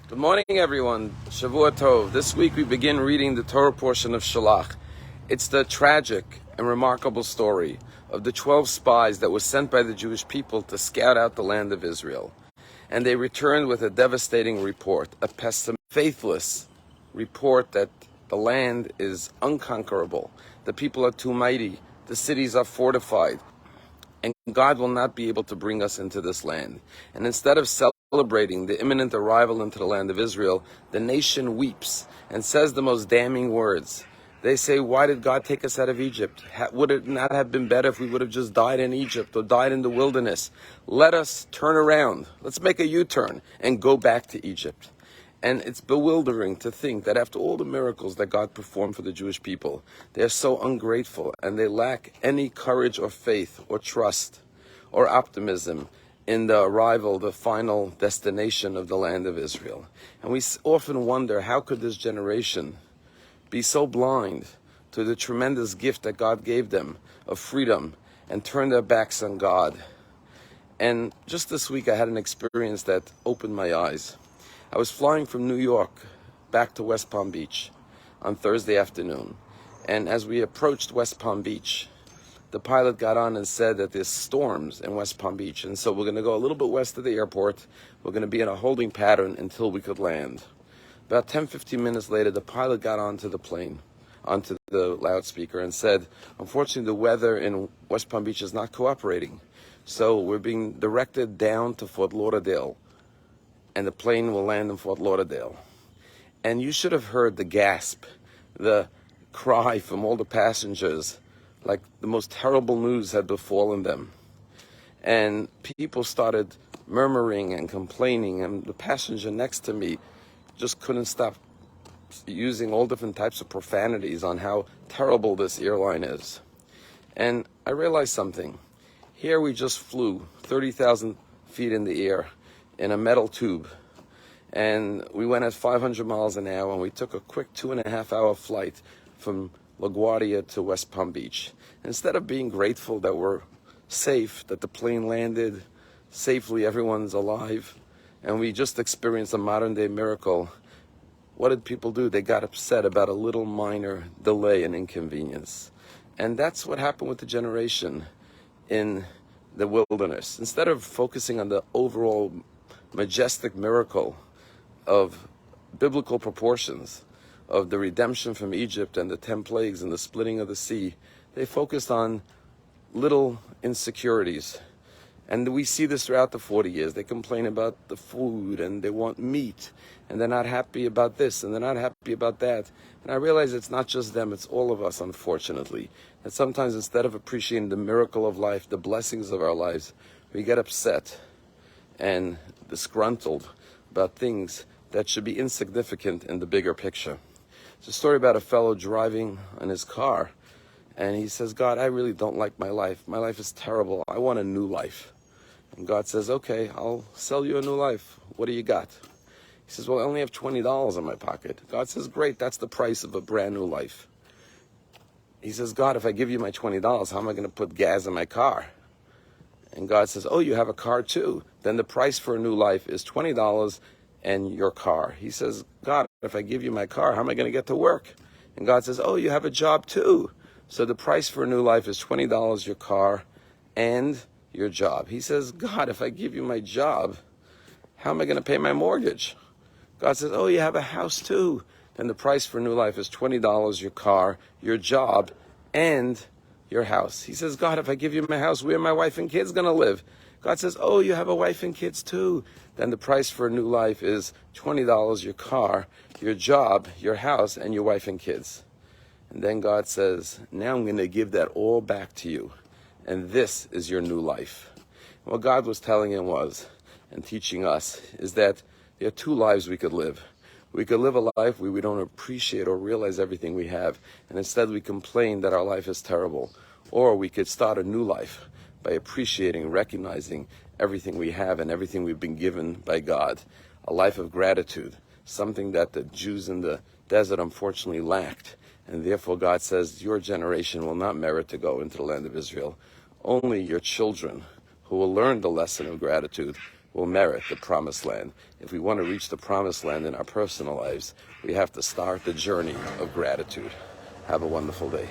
Good morning, everyone. Shavua Tov. This week we begin reading the Torah portion of Shalach. It's the tragic and remarkable story of the 12 spies that were sent by the Jewish people to scout out the land of Israel. And they returned with a devastating report, a faithless report that the land is unconquerable, the people are too mighty, the cities are fortified, and God will not be able to bring us into this land. And instead of celebrating the imminent arrival into the land of Israel, the nation weeps and says the most damning words. They say, why did God take us out of Egypt? Would it not have been better if we would have just died in Egypt or died in the wilderness? Let us turn around. Let's make a U-turn and go back to Egypt. And it's bewildering to think that after all the miracles that God performed for the Jewish people, they're so ungrateful and they lack any courage or faith or trust or optimism in the arrival, the final destination of the land of Israel. And we often wonder, how could this generation be so blind to the tremendous gift that God gave them of freedom and turn their backs on God? And just this week I had an experience that opened my eyes. I was flying from New York back to West Palm Beach on Thursday afternoon. And as we approached West Palm Beach, the pilot got on and said that there's storms in West Palm Beach. And so we're going to go a little bit west of the airport. We're going to be in a holding pattern until we could land. About 10-15 minutes later, the pilot got onto the plane, onto the loudspeaker, and said, unfortunately, the weather in West Palm Beach is not cooperating. So we're being directed down to Fort Lauderdale, and the plane will land in Fort Lauderdale. And you should have heard the gasp, the cry from all the passengers, like the most terrible news had befallen them. And people started murmuring and complaining, and the passenger next to me just couldn't stop using all different types of profanities on how terrible this airline is. And I realized something. Here we just flew 30,000 feet in the air in a metal tube, and we went at 500 miles an hour, and we took a quick 2.5-hour flight from LaGuardia to West Palm Beach. Instead of being grateful that we're safe, that the plane landed safely, everyone's alive, and we just experienced a modern day miracle, what did people do? They got upset about a little minor delay and inconvenience. And that's what happened with the generation in the wilderness. Instead of focusing on the overall majestic miracle of biblical proportions, of the redemption from Egypt and the 10 plagues and the splitting of the sea, they focused on little insecurities. And we see this throughout the 40 years. They complain about the food, and they want meat, and they're not happy about this, and they're not happy about that. And I realize it's not just them, it's all of us, unfortunately. That sometimes instead of appreciating the miracle of life, the blessings of our lives, we get upset and disgruntled about things that should be insignificant in the bigger picture. It's a story about a fellow driving in his car, and he says, God, I really don't like my life. My life is terrible. I want a new life. And God says, okay, I'll sell you a new life. What do you got? He says, well, I only have $20 in my pocket. God says, great, that's the price of a brand new life. He says, God, if I give you my $20, how am I going to put gas in my car? And God says, oh, you have a car too. Then the price for a new life is $20 and your car. He says, God, if I give you my car, how am I going to get to work? And God says, oh, you have a job too. So the price for a new life is $20, your car, and your job. He says, God, if I give you my job, how am I going to pay my mortgage? God says, oh, you have a house too. Then the price for a new life is $20, your car, your job, and your house. He says, God, if I give you my house, where are my wife and kids going to live? God says, oh, you have a wife and kids too. Then the price for a new life is $20, your car, your job, your house, and your wife and kids. And then God says, now I'm going to give that all back to you. And this is your new life. What God was telling him was, and teaching us, is that there are two lives we could live. We could live a life where we don't appreciate or realize everything we have, and instead we complain that our life is terrible. Or we could start a new life by appreciating, recognizing everything we have and everything we've been given by God. A life of gratitude, something that the Jews in the desert unfortunately lacked. And therefore God says, your generation will not merit to go into the land of Israel. Only your children, who will learn the lesson of gratitude, will merit the promised land. If we want to reach the promised land in our personal lives, we have to start the journey of gratitude. Have a wonderful day.